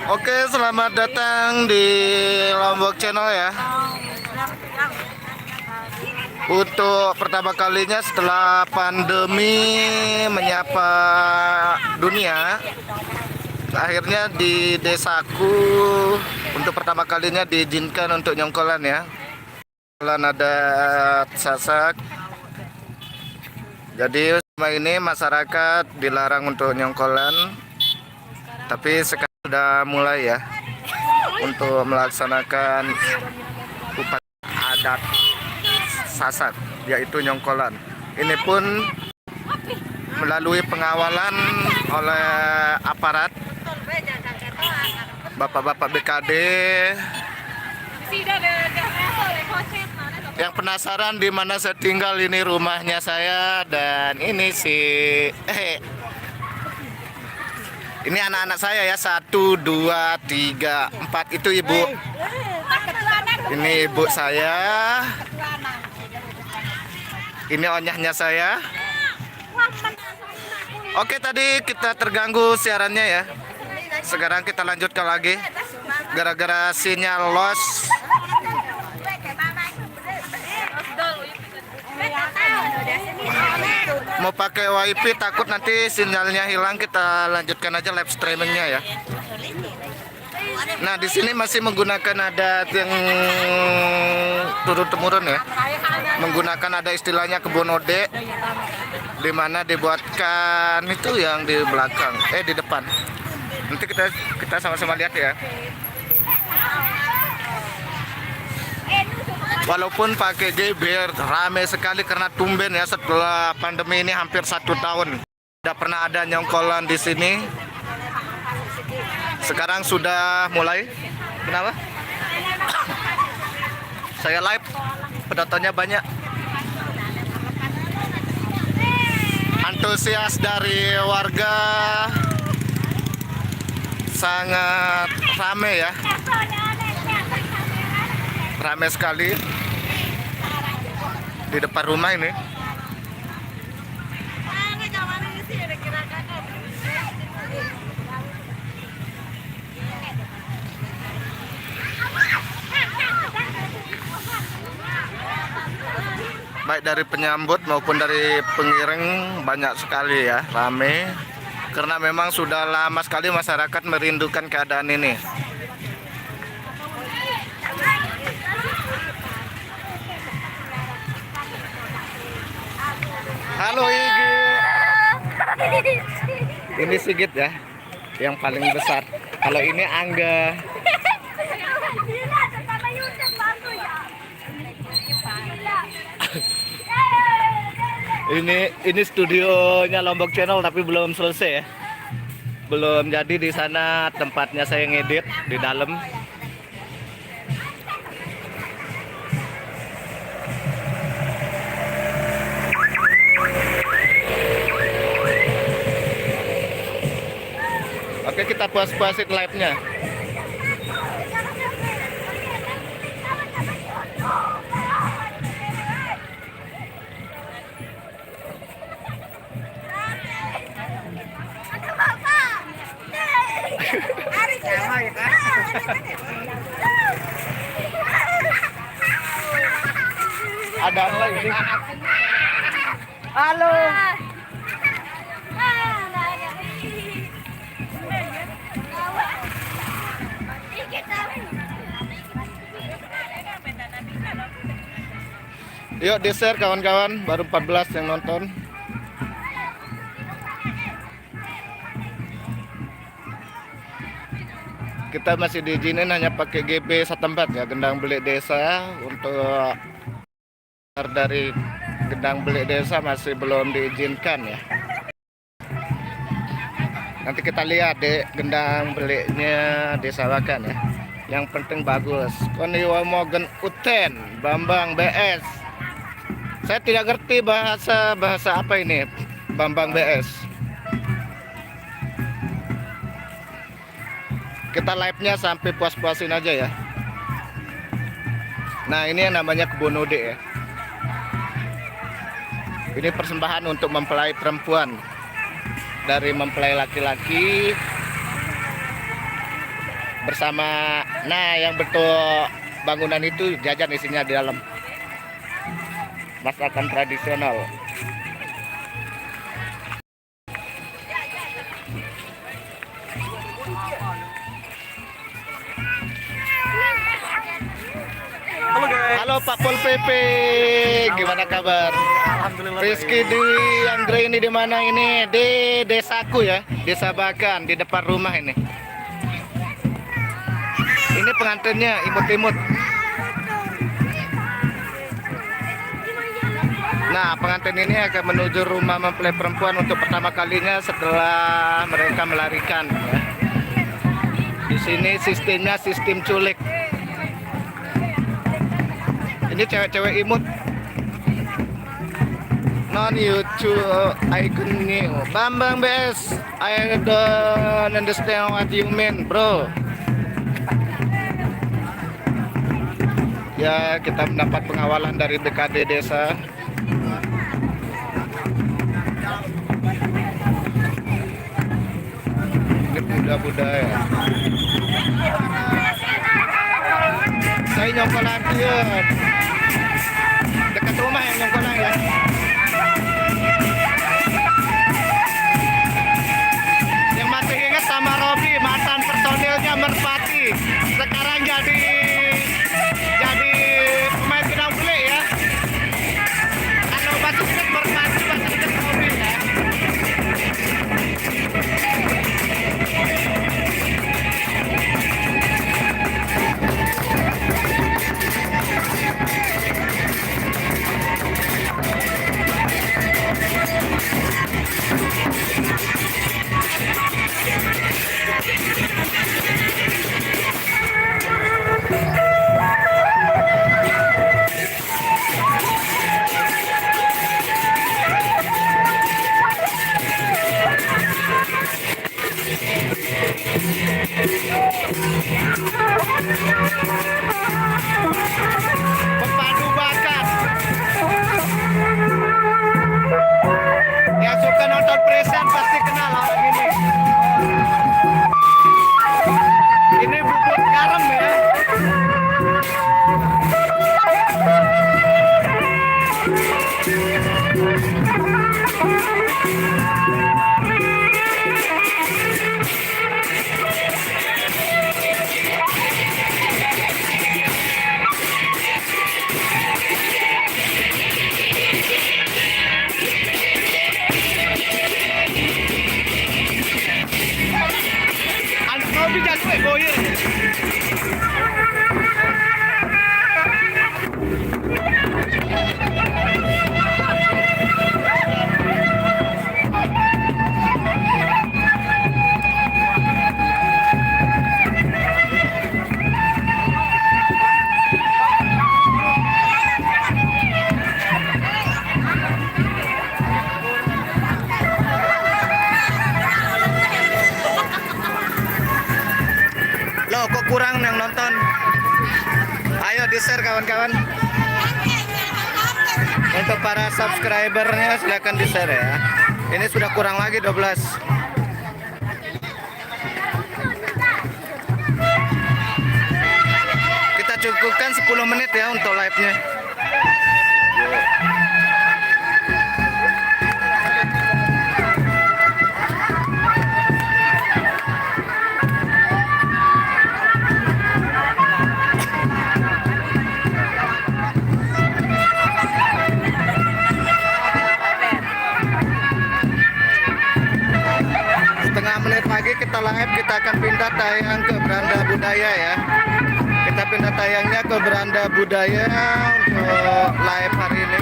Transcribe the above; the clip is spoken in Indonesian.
Oke, selamat datang di Lombok Channel ya. Untuk pertama kalinya setelah pandemi menyapa dunia, akhirnya di desaku untuk pertama kalinya diizinkan untuk nyongkolan ya. Nyongkolan ada sasak. Jadi selama ini masyarakat dilarang untuk nyongkolan, tapi sekarang sudah mulai ya untuk melaksanakan upacara adat sasak, yaitu nyongkolan. Ini pun melalui pengawalan oleh aparat, bapak-bapak BKD. Yang penasaran di mana saya tinggal, ini rumahnya saya, dan ini ini anak-anak saya ya, 1, 2, 3, 4 itu ibu. Ini ibu saya. Ini onyahnya saya. Oke, tadi kita terganggu siarannya ya. Sekarang kita lanjutkan lagi. Gara-gara sinyal loss. Mau pakai wifi takut nanti sinyalnya hilang, kita lanjutkan aja live streamingnya ya. Nah, di sini masih menggunakan adat yang turun temurun ya. Menggunakan ada istilahnya kebun ode, di mana dibuatkan itu yang di belakang, di depan. Nanti kita sama-sama lihat ya. Walaupun pakai geber rame sekali karena tumben ya, setelah pandemi ini hampir 1 tahun tidak pernah ada nyongkolan di sini. Sekarang sudah mulai. Kenapa? Saya live, penontonnya banyak. Antusias dari warga sangat rame ya. Rame sekali di depan rumah ini. Baik dari penyambut maupun dari pengiring banyak sekali ya, rame. Karena memang sudah lama sekali masyarakat merindukan keadaan ini. Halo Igi. Ini Sigit ya, yang paling besar. Kalau ini Angga. Ini studionya Lombok Channel tapi belum selesai ya. Belum jadi di sana tempatnya saya ngedit di dalam. Oke, kita puas-puasin live-nya. Ada apa ini? Halo. Yuk di-share kawan-kawan, baru 14 yang nonton. Kita masih diizinin hanya pakai GB setempat ya, gendang belik desa. Untuk dari gendang belik desa masih belum diizinkan ya. Nanti kita lihat deh gendang beliknya disawakan ya. Yang penting bagus. Koniwa Mogen Uten, Bambang BS. Saya tidak ngerti bahasa apa ini, Bambang BS. Kita live-nya sampai puas-puasin aja ya. Nah, ini yang namanya kebun ode ya. Ini persembahan untuk mempelai perempuan. Dari mempelai laki-laki bersama. Nah, yang betul bangunan itu jajan isinya di dalam. Masakan tradisional. Halo guys. Halo Pak Pol PP, gimana kabar? Alhamdulillah. Rizky di Anggrek ini di mana ini? Di desaku ya, Desa Bagan, di depan rumah ini. Ini pengantinnya imut-imut. Nah, pengantin ini akan menuju rumah mempelai perempuan untuk pertama kalinya setelah mereka melarikan. Ya. Di sini sistemnya sistem culik. Ini cewek-cewek imut. Non YouTube icon new. Bambang bes. I don't understand what you mean, bro. Ya, kita mendapat pengawalan dari BKD desa. Ini budaya. Saya nyongkolan dia. Dekat rumah yang nyongkolan ya. Yang masih ingat sama Robi, mantan personilnya Merpati. Sekarang jadi pemain pinang beli ya. Kalau masih ingat Merpati, masih ingat Robi ya. Pepadu bakat. Yang suka nonton Presen pasti kenal orang ini. Ini bubur garam ya. Anak Robi jago goyer. Loh, kok kurang yang nonton? Ayo di-share kawan-kawan. Untuk para subscribernya silahkan di-share ya. Ini sudah kurang lagi 12. Kita cukupkan 10 menit ya untuk live-nya. Setengah menit lagi kita live, kita akan pindah tayang ke Beranda Budaya ya. Kita pindah tayangnya ke Beranda Budaya untuk live hari ini.